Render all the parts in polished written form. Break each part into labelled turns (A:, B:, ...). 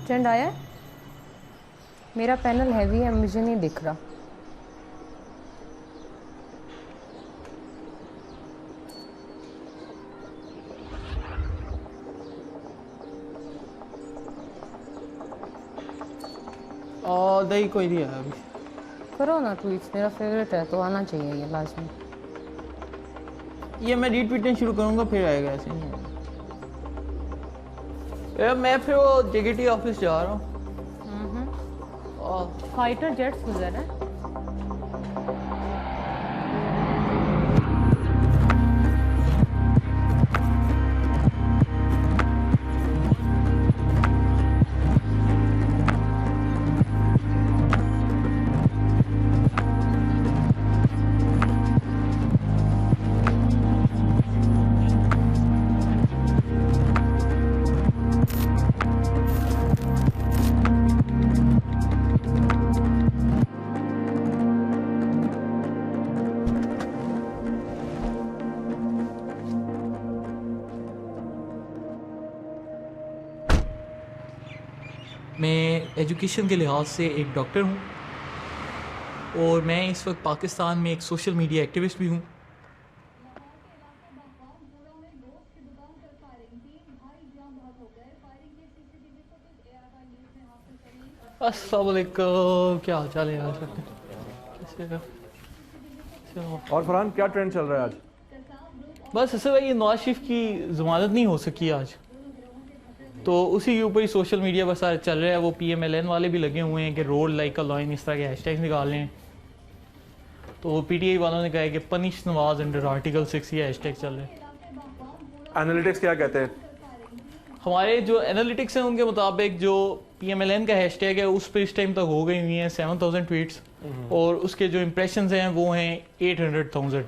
A: Trend आया है? मेरा पैनल हैवी है, मुझे नहीं दिख रहा।
B: दही कोई नहीं आया अभी।
A: करो ना ट्वीट्स, मेरा फेवरेट है तो आना चाहिए ये लाजमी।
B: ये मैं रीट्वीटिंग शुरू करूंगा फिर आएगा, ऐसे नहीं आएगा। यार मैं फिर वो जेकेटी ऑफिस जा रहा हूँ।
A: फाइटर जेट्स गुजर है।
C: मैं एजुकेशन के लिहाज से एक डॉक्टर हूँ और मैं इस वक्त पाकिस्तान में एक सोशल मीडिया एक्टिविस्ट भी हूँ।
B: अस्सलाम वालेकुम, क्या हाल चाल है यार?
D: और फरहान क्या ट्रेंड चल रहा है आज?
B: बस ऐसे भाई, नवाज शरीफ की जमानत नहीं हो सकी आज, तो उसी के ऊपर ही सोशल मीडिया पर सारे चल रहा है। वो PMLN वाले भी लगे हुए हैं कि रोड लाइक अ लॉइन इस तरह के हैशटैग्स निकाल रहे हैं। तो PTI वालों ने कहा है कि पनिश नवाज अंडर आर्टिकल 6 ये हैशटैग चल रहे हैं।
D: एनालिटिक्स क्या कहते हैं?
B: हमारे जो एनालिटिक्स हैं उनके मुताबिक जो PMLN का हैशटैग है उस पर इस टाइम तक हो गई हुई हैं 7000 ट्वीट्स और उसके जो इम्प्रेशंस हैं वो हैं 800,000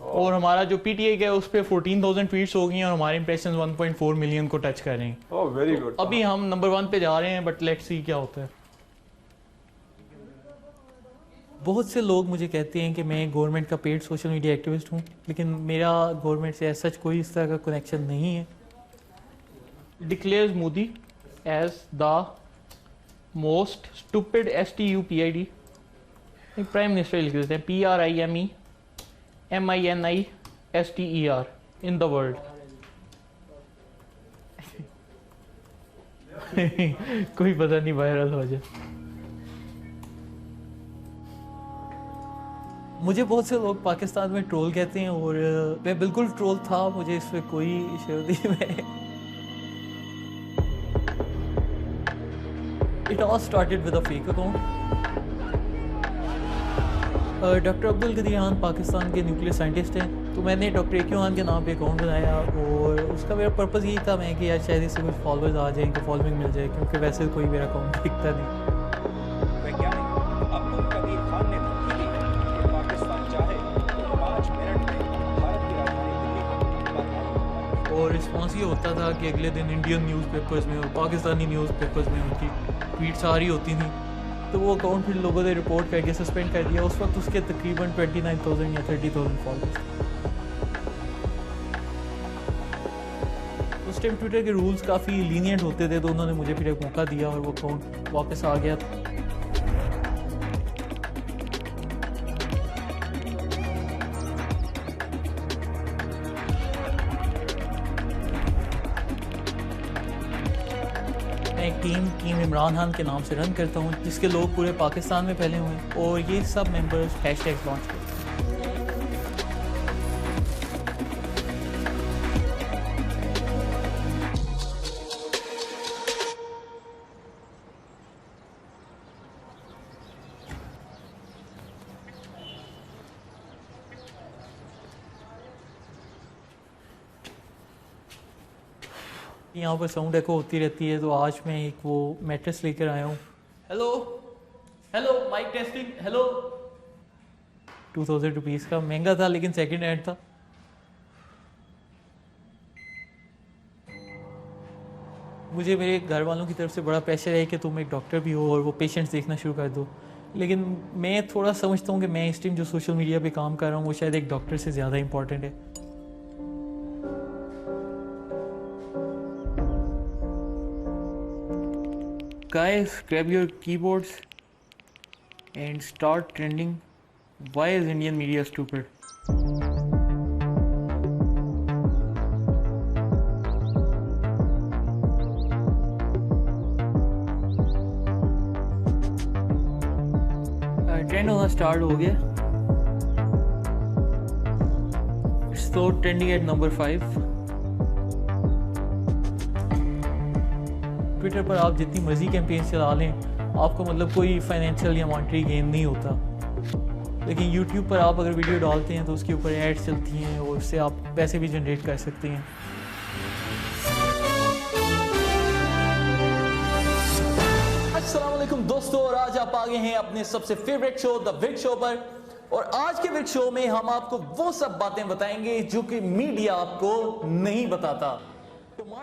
B: और हमारा जो PTI का है उस पर 14,000 ट्वीट्स हो गई हैं और हमारे इम्प्रेशंस 1.4 मिलियन को टच कर रहे हैं।
D: Oh very good.
B: अभी हम नंबर 1 पे जा रहे हैं, बट लेट्स सी क्या होता है।
C: बहुत से लोग मुझे कहते हैं कि मैं गवर्नमेंट का पेड सोशल मीडिया एक्टिविस्ट हूँ, लेकिन मेरा गवर्नमेंट से सच कोई इस तरह का कनेक्शन नहीं है।
B: Declares Modi as the most stupid STUPID। Prime minister लिख देते हैं PRIMEMINISTER इन द वर्ल्ड। कोई पता नहीं वायरल हो जाए।
C: मुझे बहुत से लोग पाकिस्तान में ट्रोल कहते हैं और मैं बिल्कुल ट्रोल था, मुझे इसमें कोई इश्यू नहीं। मैं it all started with a fake account. Doctor Abdul Qadeer Khan Pakistan के न्यूक्लियर साइंटिस्ट हैं, तो मैंने डॉक्टर AQ खान के नाम पे अकाउंट बनाया और उसका मेरा पर्पज़ यही था मैं कि यार शायद इससे कुछ फॉलोअर्स आ जाए, इनको फॉलोइंग मिल जाए, क्योंकि वैसे कोई मेरा अकाउंट दिखता नहीं।
E: वैज्ञानिक अब्दुल कदीर खान ने धमकी दी है कि पाकिस्तान चाहे तो 5 मिनट में भारत की राजधानी दिल्ली पर
C: और रिस्पॉन्स ये होता था कि अगले दिन इंडियन न्यूज़पेपर्स में और पाकिस्तानी न्यूज़पेपर्स में उनकी ट्वीट्स आ रही होती थी, तो वो अकाउंट फिर लोगों ने रिपोर्ट करके सस्पेंड कर दिया। उस वक्त उसके तकरीबन 29,000 या 30,000 फॉलोअर्स। उस टाइम ट्विटर के रूल्स काफ़ी लीनियंट होते थे, तो उन्होंने मुझे फिर एक मौका दिया और वो अकाउंट वापस आ गया। मैं एक टीम इमरान खान के नाम से रन करता हूँ, जिसके लोग पूरे पाकिस्तान में फैले हुए हैं और ये सब मेंबर्स हैशटैग लॉन्च करते हैं। यहाँ पर साउंड एको होती रहती है, तो आज मैं एक वो मैट्रेस लेकर आया हूँ।
B: Hello hello mike testing, hello.
C: 2000 rupees का, महंगा था लेकिन सेकंड हैंड था। मुझे मेरे घर वालों की तरफ से बड़ा प्रेशर है कि तुम एक डॉक्टर भी हो और वो पेशेंट्स देखना शुरू कर दो, लेकिन मैं थोड़ा समझता हूँ कि मैं इस टाइम जो सोशल मीडिया पे काम कर रहा हूँ वो शायद एक डॉक्टर से ज़्यादा इंपॉर्टेंट है। guys, grab your keyboards and start trending. Why is Indian media stupid? Trend होना स्टार्ट हो गया. It's so trending at number 5. Twitter पर आप जितनी मर्जी कैंपेन चला लें, आपको मतलब कोई फाइनेंशियल या मॉनेटरी गेन नहीं होता. लेकिन यूट्यूब पर आप अगर वीडियो डालते हैं तो उसके ऊपर एड्स चलती हैं और उससे आप पैसे भी जनरेट कर सकते हैं. अस्सलाम वालेकुम दोस्तों, और आज आप आ गए हैं अपने सबसे favourite show the wig show पर. और आज के विग शो में हम आपको वो सब बातें बताएंगे जो कि मीडिया आपको नहीं बताता.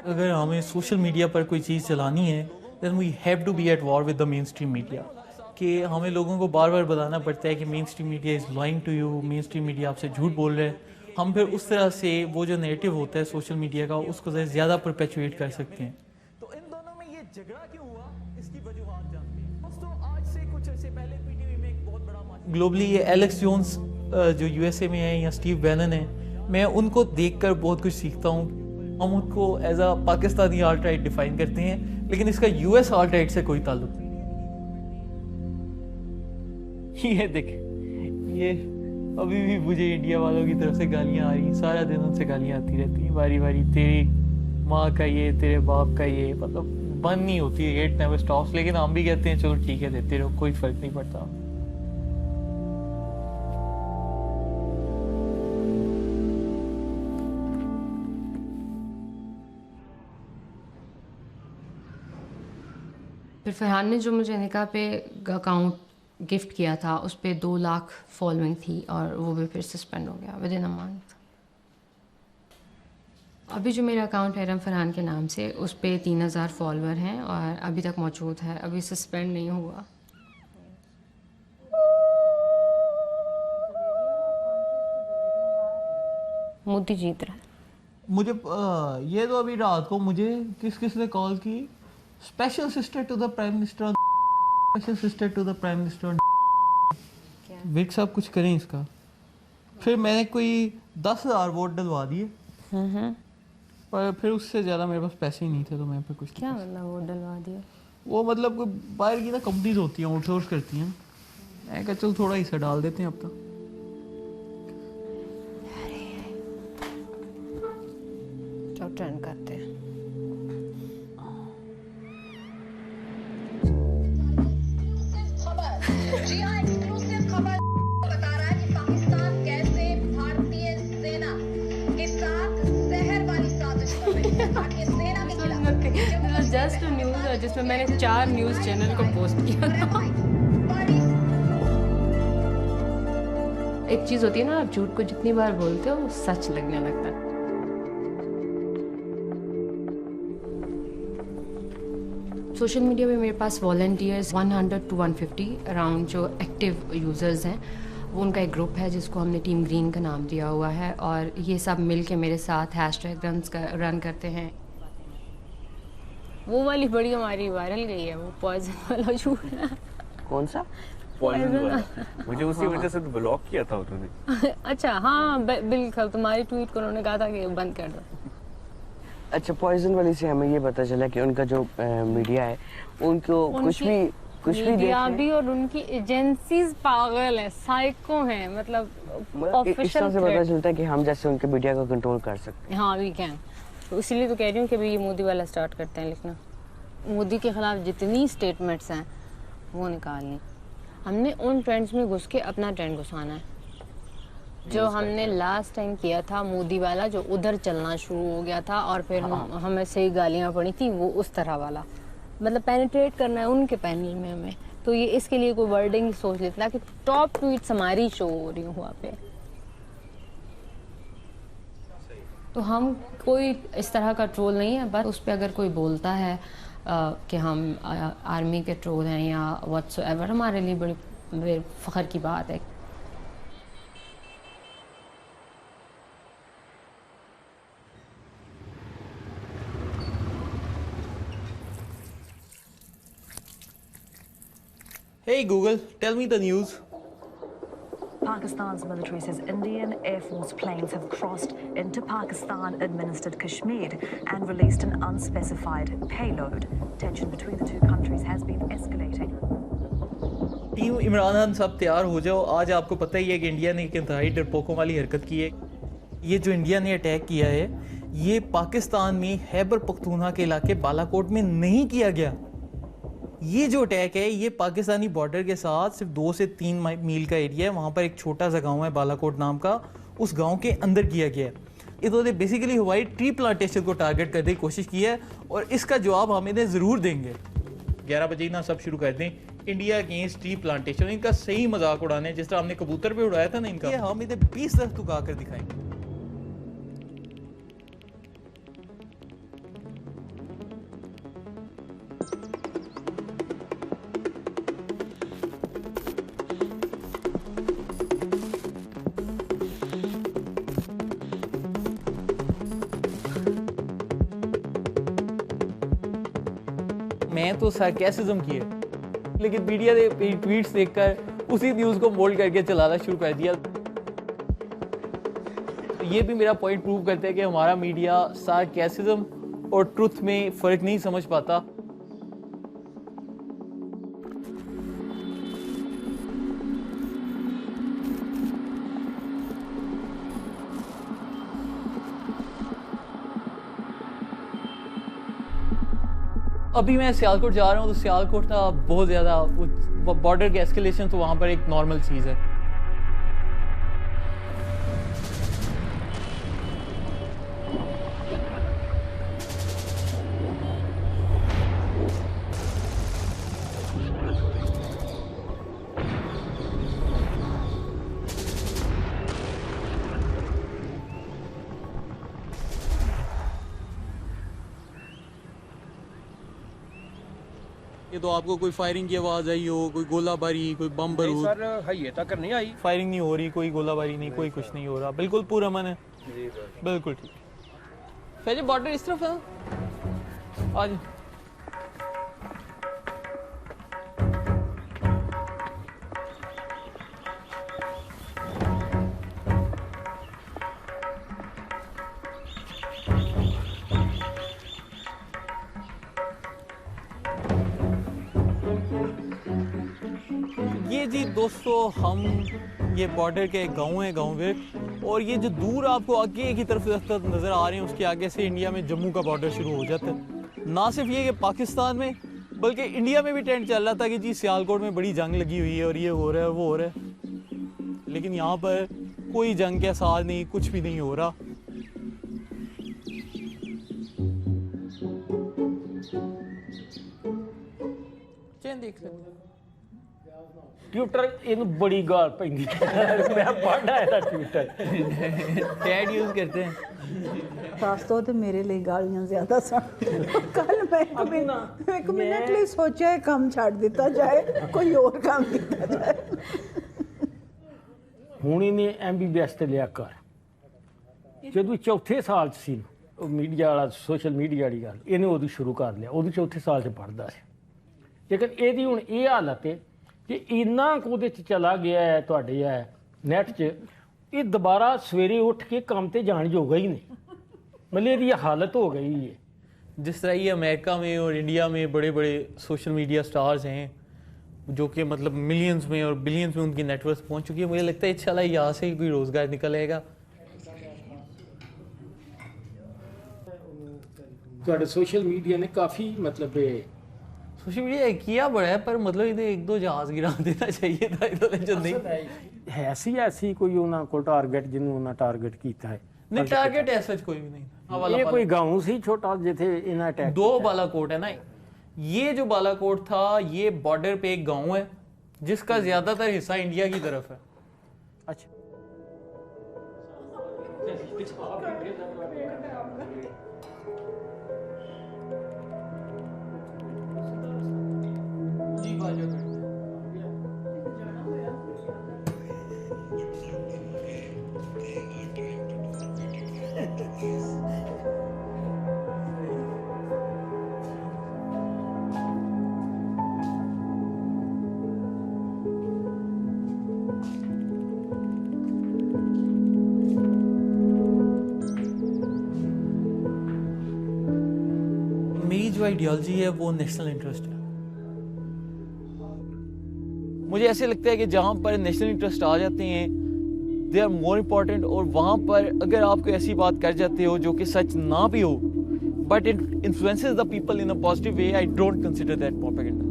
C: अगर हमें सोशल मीडिया पर कोई चीज़ चलानी है then we have to be at war with the mainstream media. कि हमें लोगों को बार बार बताना पड़ता है कि main stream media is lying to you, main stream media आपसे झूठ बोल रहे हैं. हम फिर उस तरह से वो जो नेरेटिव होता है सोशल मीडिया का, उसको ज़्यादा परपेचुएट कर सकते हैं. तो इन दोनों में ये झगड़ा क्यों हुआ, इसकी वजूहात जानते हैं. दोस्तों, आज से कुछ अर्से पहले पीटीवी में एक बहुत बड़ा ग्लोबली ये एलेक्स जोन्स जो यूएसए में है या स्टीव बैनन है, मैं उनको देखकर बहुत कुछ सीखता हूँ. हम उनको as a Pakistani art right डिफाइन करते हैं, लेकिन इसका यूएस आर्ट राइट से कोई ताल्लुक नहीं. ये देख, ये अभी भी मुझे इंडिया वालों की तरफ से गालियां आ रही, सारा दिन उनसे गालियां आती रहती हैं बारी बारी. तेरी माँ का ये, तेरे बाप का ये, मतलब बंद नहीं होती है, हेट नेवर स्टॉप्स. लेकिन हम भी कहते हैं चलो ठीक है देते रहो, कोई फर्क नहीं पड़ता.
A: फिर फरहान ने जो मुझे निकाह पे अकाउंट गिफ्ट किया था उस पर 2 लाख फॉलोइंग थी और वो भी फिर सस्पेंड हो गया विद इन अ मंथ. अभी जो मेरा अकाउंट है रम फरहान के नाम से, उस पर 3000 फॉलोअर हैं और अभी तक मौजूद है, अभी सस्पेंड नहीं हुआ. मोदी जीत रहा है.
C: मुझे ये तो अभी रात को मुझे किस ने कॉल की, special sister to the prime minister, special sister to the prime minister. Wig साहब कुछ करें इसका. फिर मैंने कोई 10,000 वोट डलवा दिए, पर फिर उससे ज़्यादा मेरे पास पैसे ही नहीं थे, तो मैं फिर कुछ
A: क्या मतलब वोट डलवा दिया?
C: वो मतलब कोई बाहर की ना कंपनीज होती हैं, आउटसोर्स करती हैं. मैं कहा चल थोड़ा हिस्सा डाल देते हैं अब तक.
A: चलो ट्रेंड करते हैं.
F: जी हाँ, एक्सक्लूसिव खबर बता रहा है कि पाकिस्तान कैसे भारतीय सेना के साथ जहर वाली साजिश कर रही है. भारतीय सेना के खिलाफ
A: जस्ट न्यूज़ जिसमें मैंने 4 न्यूज़ चैनल को पोस्ट किया था. एक चीज़ होती है ना, आप झूठ को जितनी बार बोलते हो वो सच लगने लगता है. सोशल मीडिया में मेरे पास वॉलंटियर्स 100 to 150 अराउंड जो एक्टिव यूज़र्स हैं, वो उनका एक ग्रुप है जिसको हमने टीम ग्रीन का नाम दिया हुआ है. और ये सब मिल के मेरे साथ हैशटैग रन करते हैं. वो वाली बड़ी हमारी वायरल गई है, वो पॉइजन वाला झूठ.
G: कौन सा?
A: पॉइजन वाला.
G: मुझे उसी वजह से तो ब्लॉक किया था उन्होंने.
A: अच्छा हाँ, बिल्कुल तुम्हारी ट्वीट को उन्होंने कहा था कि बंद कर दो.
G: अच्छा, पॉइजन वाली से हमें ये पता चला कि उनका जो मीडिया है उनको कुछ भी
A: मीडिया भी और उनकी एजेंसीज पागल है, साइको हैं. मतलब
G: इस तरह से पता चलता है कि हम जैसे उनके मीडिया को कंट्रोल कर सकते हैं.
A: हाँ वी कैन. तो इसीलिए तो कह रही हूँ कि भाई ये मोदी वाला स्टार्ट करते हैं लिखना. मोदी के खिलाफ जितनी स्टेटमेंट्स हैं वो निकालनी. हमने उन ट्रेंड्स में घुस के अपना ट्रेंड घुसाना है. जो हमने लास्ट टाइम किया था मोदी वाला, जो उधर चलना शुरू हो गया था और फिर हमें सही गालियाँ पड़ी थी, वो उस तरह वाला. मतलब पेनिट्रेट करना है उनके पैनल में हमें. तो ये इसके लिए कोई वर्डिंग सोच लेता कि टॉप ट्वीट्स हमारी शो हो रही हूँ वहाँ पे. तो हम कोई इस तरह का ट्रोल नहीं है, बस उस पर अगर कोई बोलता है कि हम आर्मी के ट्रोल हैं या व्हाट्सएवर, हमारे लिए बड़ी फ़ख्र की बात है.
B: Hey Google, tell me the news.
H: Pakistan's military says Indian Air Force planes have crossed into Pakistan-administered Kashmir and released an unspecified payload. Tension between the two countries has been escalating.
B: Team Imran Khan सब तैयार हो जाओ। आज आपको पता ही है कि India ने एक इंतहाई डरपोकों वाली हरकत की है। ये जो इंडिया ने अटैक किया है ये पाकिस्तान में खैबर पख्तूनख्वा के इलाके बालाकोट में नहीं किया गया। ये जो अटैक है ये पाकिस्तानी बॉर्डर के साथ सिर्फ 2 से 3 मील का एरिया है। वहाँ पर एक छोटा सा गांव है बालाकोट नाम का, उस गांव के अंदर किया गया है। इन्होंने बेसिकली हवाई ट्री प्लांटेशन को टारगेट करने की कोशिश की है और इसका जवाब हम इन्हें ज़रूर देंगे। 11 बजे ना सब शुरू कर दें इंडिया अगेंस्ट ट्री प्लांटेशन। इनका सही मजाक उड़ाने हैं, जिस तरह हमने कबूतर पे उड़ाया था ना इनका, हम इन्हें 20 दरख्त उगा कर दिखाएंगे। मैं तो सार्केसिज्म की है, लेकिन मीडिया ने ट्वीट्स देखकर उसी न्यूज़ को मोल्ड करके चलाना शुरू कर दिया। तो ये भी मेरा पॉइंट प्रूव करता है कि हमारा मीडिया सार्केसिज्म और ट्रुथ में फ़र्क नहीं समझ पाता। अभी मैं सियालकोट जा रहा हूँ तो सियालकोट का बहुत ज़्यादा बॉर्डर के एस्केलेशन तो वहाँ पर एक नॉर्मल चीज़ है। ये तो आपको कोई फायरिंग की आवाज़ आई हो, कोई गोलाबारी, कोई बम बारूद?
E: सर है तक नहीं आई,
B: फायरिंग नहीं हो रही, कोई गोलाबारी नहीं, कोई कुछ नहीं हो रहा, बिल्कुल पूरा अमन है। बिल्कुल ठीक। फैज़ बॉर्डर इस तरफ है, आज ये जी दोस्तों, हम ये बॉर्डर के गांव है, गांव में, और ये जो दूर आपको आगे की तरफ नज़र आ रहे हैं उसके आगे से इंडिया में जम्मू का बॉर्डर शुरू हो जाता है। ना सिर्फ ये कि पाकिस्तान में बल्कि इंडिया में भी ट्रेंड चल रहा था कि जी सियालकोट में बड़ी जंग लगी हुई है और ये हो रहा है वो हो रहा है, लेकिन यहाँ पर कोई जंग के आसार नहीं, कुछ भी नहीं हो रहा। चैन देख सकते
I: ट्विटर इन बड़ी गाल पैंदी मैं पढ़ा है ट्विटर
B: टैग यूज़ करते हैं।
J: खास तौर ते मेरे लिए गालियां ज्यादा सन। कल मैं एक मिनट लिए सोचा है काम छाड़ दिता जाए, कोई और काम किया जाए।
I: ਹੁਣ ਇਹਨੇ MBBS ਤੇ ਲਿਆ ਕਰ। ਜਦੋਂ ਚੌਥੇ ਸਾਲ 'ਚ ਸੀ ਮੀਡੀਆ ਵਾਲਾ ਸੋਸ਼ਲ ਮੀਡੀਆ ਵਾਲੀ ਗੱਲ ਇਹਨੇ ਉਦੋਂ ਸ਼ੁਰੂ ਕਰ ਲਿਆ, ਉਦੋਂ ਚੌਥੇ ਸਾਲ 'ਚ ਪੜ੍ਹਦਾ ਸੀ। ਲੇਕਿਨ ਇਹਦੀ ਹੁਣ ਇਹ ਹਾਲਤ ਹੈ ਕਿ ਇੰਨਾ ਕੁ ਉਹਦੇ 'ਚ ਚਲਾ ਗਿਆ ਹੈ ਤੁਹਾਡੇ ਹੈ ਨੈਟ 'ਚ, ਇਹ ਦੁਬਾਰਾ ਸਵੇਰੇ ਉੱਠ ਕੇ ਕੰਮ ਤੇ ਜਾਣ ਜੋਗਾ ही नहीं। मतलब ਇਹਦੀ हालत हो गई है।
B: जिस तरह ये अमेरिका में और इंडिया में बड़े बड़े सोशल मीडिया स्टार्स हैं जो कि मतलब मिलियंस में और बिलियंस में उनकी नेटवर्क पहुंच चुकी है, मुझे लगता है इंशाल्लाह यहाँ से ही कोई रोज़गार निकलेगा।
I: ਤੁਹਾਡੇ सोशल मीडिया ने काफ़ी मतलब
B: सोशल मीडिया किया बड़ा है, पर मतलब इन्हें 1-2 जहाज गिरा देना चाहिए था इन्होंने, जो नहीं
I: है सी ऐसी कोई उन्होंने को टारगेट जिन्होंने उन्होंने टारगेट किया है।
B: नहीं टारगेट ऐसा कोई भी नहीं।
I: ये कोई गांव सी छोटा जिथे इन्हें अटैक
B: 2 बालाकोट है ना, ये जो बालाकोट था ये बॉर्डर पे एक गांव है जिसका ज्यादातर हिस्सा इंडिया की तरफ है।
I: अच्छा
B: जी बाजू
C: जो आइडियोलॉजी है वो नेशनल इंटरेस्ट है।
B: मुझे ऐसे लगता है कि जहाँ पर नेशनल इंटरेस्ट आ जाते हैं दे आर मोर इम्पॉर्टेंट, और वहाँ पर अगर आप कोई ऐसी बात कर जाते हो जो कि सच ना भी हो but it influences the people in a positive way, I don't consider that propaganda.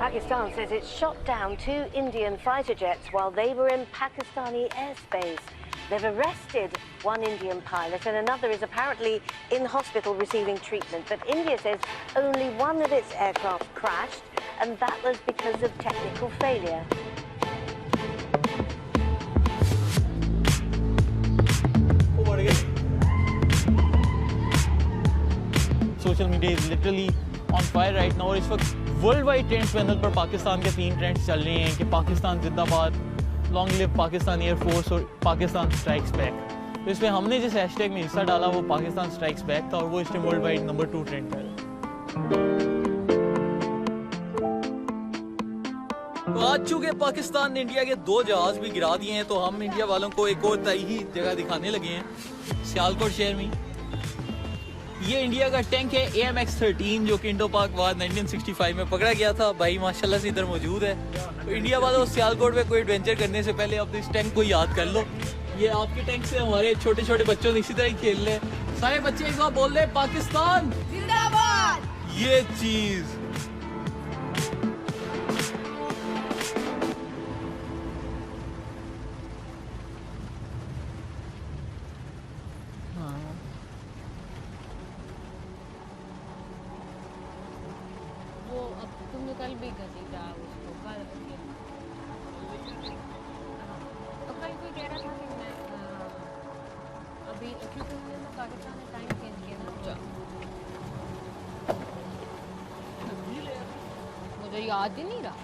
K: Pakistan says it shot down 2 Indian fighter jets while they were in Pakistani airspace. They've arrested 1 Indian pilot and another is apparently in hospital receiving treatment. But India says only 1 of its aircraft crashed and that was because of technical failure.
B: Social media is literally on fire right now, और इस वक्त world wide trends panel पर पाकिस्तान के 3 trends चल रहे हैं कि पाकिस्तान जिंदाबाद, लॉन्ग लिव पाकिस्तान एयरफोर्स और पाकिस्तान स्ट्राइक्स बैक। तो इसमें हमने जिस हैशटैग में हिस्सा डाला वो पाकिस्तान स्ट्राइक्स बैक था और वो इस time world wide number 2 trend पर है। तो आज चूंकि पाकिस्तान ने इंडिया के 2 जहाज भी गिरा दिए हैं तो हम इंडिया वालों को एक और तय जगह दिखाने लगे हैं सियालकोट शहर में। ये इंडिया का टैंक है AMX-13 जो कि इंडो पाक वार 1965 में पकड़ा गया था। भाई माशाल्लाह से इधर मौजूद है। तो इंडिया वालों सियालकोट में कोई एडवेंचर करने से पहले आप इस टैंक को याद कर लो। ये आपके टैंक से हमारे छोटे छोटे बच्चों ने इसी तरह ही खेल रहे हैं। सारे बच्चे एक बार बोल रहे हैं पाकिस्तान जिंदाबाद। ये चीज
A: कल भी घसीटा उसको, कल तो कल कोई कह रहा था कि मैं अभी क्योंकि पाकिस्तान ने टाइम चेंज किया ना, मुझे याद ही नहीं रहा।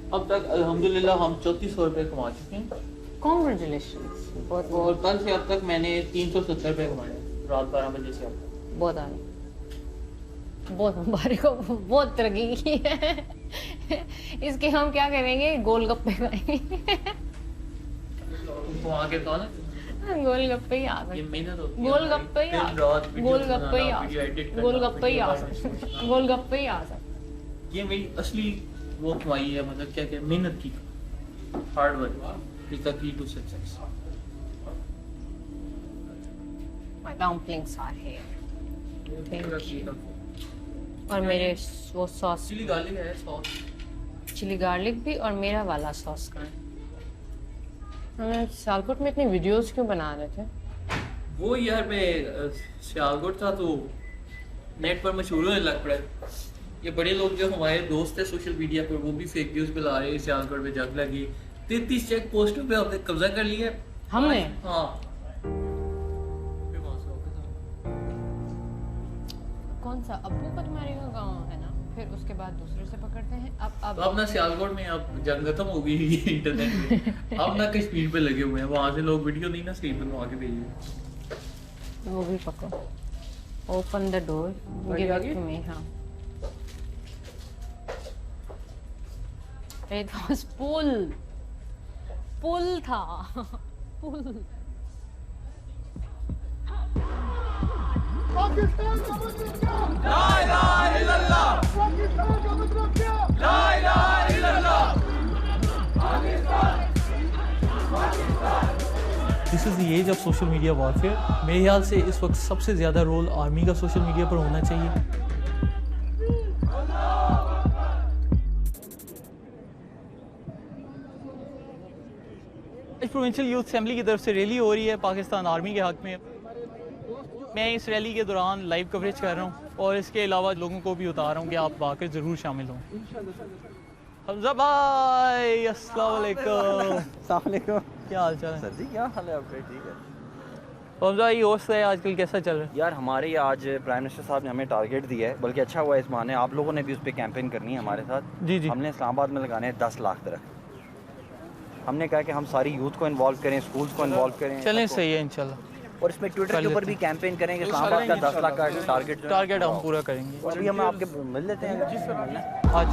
B: अब तक अल्हम्दुलिल्लाह हम 3400 रुपये कमा चुके हैं।
A: कॉन्ग्रेचुलेशंस। बहुत
B: और कल से अब तक मैंने 370 रुपये कमाए रात 12 बजे से अब तक।
A: बहुत आगे, बहुत मुबारक हो, बहुत तरक्की की है। इसके हम क्या करेंगे, गोलगप्पे खाएंगे।
B: तुमको आके कहा ना
A: गोलगप्पे ही आ सकते, गोलगप्पे ही आ, गोलगप्पे ही आ, गोलगप्पे ही आ सकते, गोलगप्पे ही आ सकते।
B: ये मेरी असली वो कमाई है, मतलब क्या क्या मेहनत की, hard work is the key to success.
A: My dumplings are here. Thank you. और मेरे वो सॉस
B: चिली गार्लिक है, सॉस
A: चिली गार्लिक भी, और मेरा वाला सॉस का है। हमें सियालकोट में इतनी वीडियोस क्यों बना रहे थे?
B: वो यार मैं सियालकोट था तो नेट पर मशहूर होने लग पड़ा। ये बड़े लोग जो हमारे दोस्त हैं सोशल मीडिया पर वो भी फेक न्यूज़ पे ला रहे हैं सियालकोट में जंग लगी, 33 चेक पोस्टों पे हमने कब्जा कर लिया
A: हमने।
B: हाँ
A: कौन सा अब्बू का तुम्हारे का गाँव है ना, फिर उसके बाद दूसरे से पकड़ते हैं। अब
B: तो अपना सियालकोट में अब जंग खत्म हो गई इंटरनेट में। अब ना कश्मीर पे लगे हुए हैं, वहाँ से लोग वीडियो नहीं ना सही बनवा के भेजे।
A: वो भी पकड़ो, open the door, give it to me. हाँ It was pull था pull।
L: पाकिस्तान का मतलब क्या? ला इलाहा इल्लल्लाह। पाकिस्तान का मतलब क्या? ला इलाहा इल्लल्लाह। Pakistan.
C: This is the age of social media warfare. मेरे ख्याल से इस वक्त सबसे ज़्यादा रोल आर्मी का सोशल मीडिया पर होना चाहिए।
B: प्रोविंशियल यूथ असेंबली की तरफ से रैली हो रही है पाकिस्तान आर्मी के हक में। मैं इस रैली के दौरान लाइव कवरेज कर रहा हूँ और इसके अलावा लोगों को भी उतार रहा हूँ कि आप आकर ज़रूर शामिल हों। हमजा भाई अस्सलाम वालेकुम। क्या हाल चाल है
M: सर जी? क्या हाल है आपका? ठीक है।
B: हमजा ये होस्ट है आजकल कैसा चल रहा है?
M: यार हमारे आज प्राइम मिनिस्टर साहब ने हमें टारगेट दिया है, बल्कि अच्छा हुआ इस बहाने आप लोगों ने भी उस पर कैंपेन करनी है हमारे साथ।
B: जी जी।
M: हमने इस्लामाबाद में लगाने हैं 10 लाख दरख्त। हमने कहा कि हम सारी यूथ को इन्वॉल्व करें, स्कूल्स को इन्वॉल्व करें।
B: चलें, सही है इंशाल्लाह।
M: और इसमें ट्विटर के ऊपर भी कैंपेन करेंगे। इस्लामाबाद का 10 लाख का टारगेट
B: हम पूरा करेंगे।
M: अभी हम आपके मिल लेते हैं
B: आज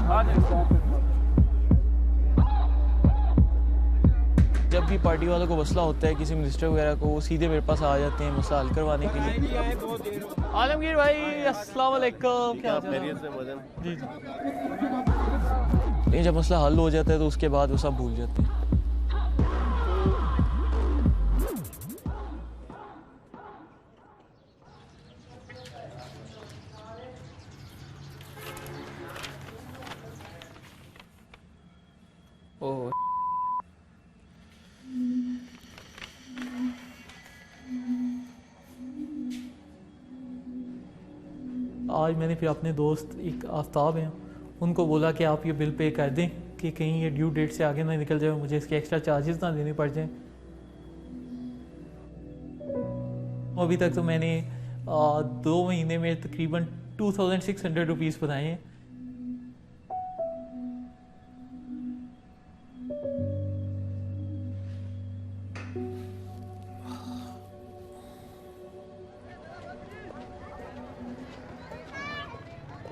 B: जब भी पार्टी वालों को मसला होता है किसी मिनिस्टर वगैरह को, वो सीधे मेरे पास आ जाते हैं मसला हल करवाने के लिए। आलमगीर भाई अस्सलाम वालेकुम, क्या जी जी। जब मसला हल हो जाता है तो उसके बाद वो सब भूल जाते हैं। ओह आज मैंने फिर अपने दोस्त एक आफ्ताब हैं उनको बोला कि आप ये बिल पे कर दें कि कहीं ये ड्यू डेट से आगे ना निकल जाए, मुझे इसके एक्स्ट्रा चार्जेस ना देने पड़ जाएं। अभी तक तो मैंने 2 महीने में तकरीबन 2600 रुपीज़ बनाए हैं।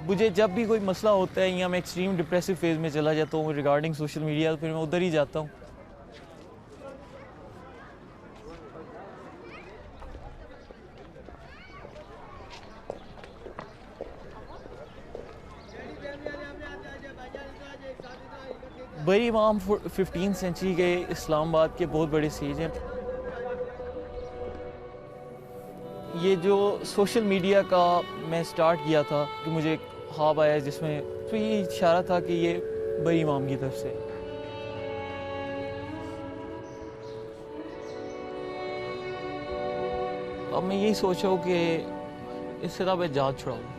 B: मुझे जब भी कोई मसला होता है या मैं एक्सट्रीम डिप्रेसिव फेज में चला जाता हूँ रिगार्डिंग सोशल मीडिया, फिर मैं उधर ही जाता हूँ। बड़ी इमाम 15th सेंचुरी के इस्लामाबाद के बहुत बड़े सेज हैं। ये जो सोशल मीडिया का मैं स्टार्ट किया था कि मुझे ख्वाब आया जिसमें तो ये इशारा था कि ये बड़ी इमाम की तरफ से। अब मैं यही सोचा हूँ कि इससे ना मैं जान छुड़ाऊँ।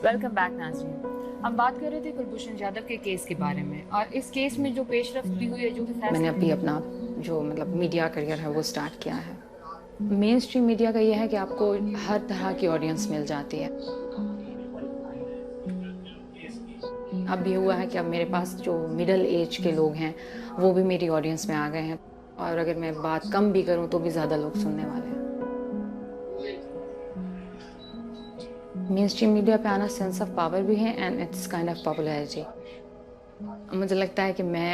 A: वेलकम बैक नाज़रीन। हम बात कर रहे थे कुलभूषण जाधव के केस के बारे में और इस केस में जो पेशरफ्त भी हुई है, जो मैंने अभी अपना जो मतलब मीडिया करियर है वो स्टार्ट किया है। मेन स्ट्रीम मीडिया का ये है कि आपको हर तरह की ऑडियंस मिल जाती है। अब ये हुआ है कि अब मेरे पास जो मिडिल एज के लोग हैं वो भी मेरी ऑडियंस में आ गए हैं और अगर मैं बात कम भी करूँ तो भी ज़्यादा लोग सुनने वाले हैं। मेन स्ट्रीम मीडिया पे आना सेंस ऑफ पावर भी है and it's kind of popularity. मुझे लगता है कि मैं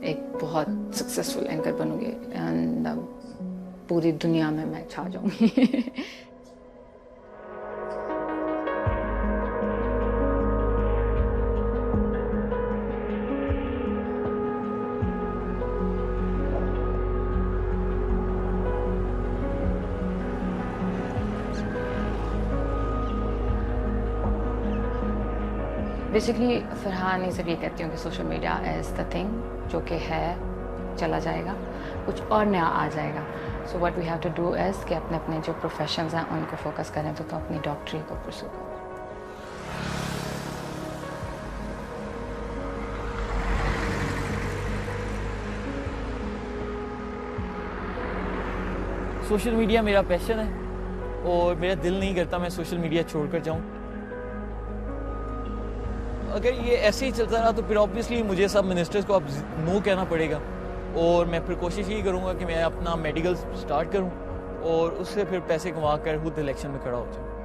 A: एक बहुत सक्सेसफुल एंकर बनूंगी एंड पूरी दुनिया में मैं छा जाऊंगी। बेसिकली फरहान ये सब ये कहती हूँ कि social media is the thing, जो कि है चला जाएगा, कुछ और नया आ जाएगा। So what we have to do is कि अपने अपने जो प्रोफेशंस हैं उनको फोकस करें तो अपनी डॉक्टरी को परस्यू करें।
B: सोशल मीडिया मेरा पैशन है और मेरा दिल नहीं करता मैं सोशल मीडिया छोड़कर जाऊं। अगर ये ऐसे ही चलता रहा तो फिर ऑब्वियसली मुझे सब मिनिस्टर्स को अब नो कहना पड़ेगा और मैं फिर कोशिश यही करूँगा कि मैं अपना मेडिकल स्टार्ट करूँ और उससे फिर पैसे कमा कर खुद इलेक्शन में खड़ा हो जाऊँ।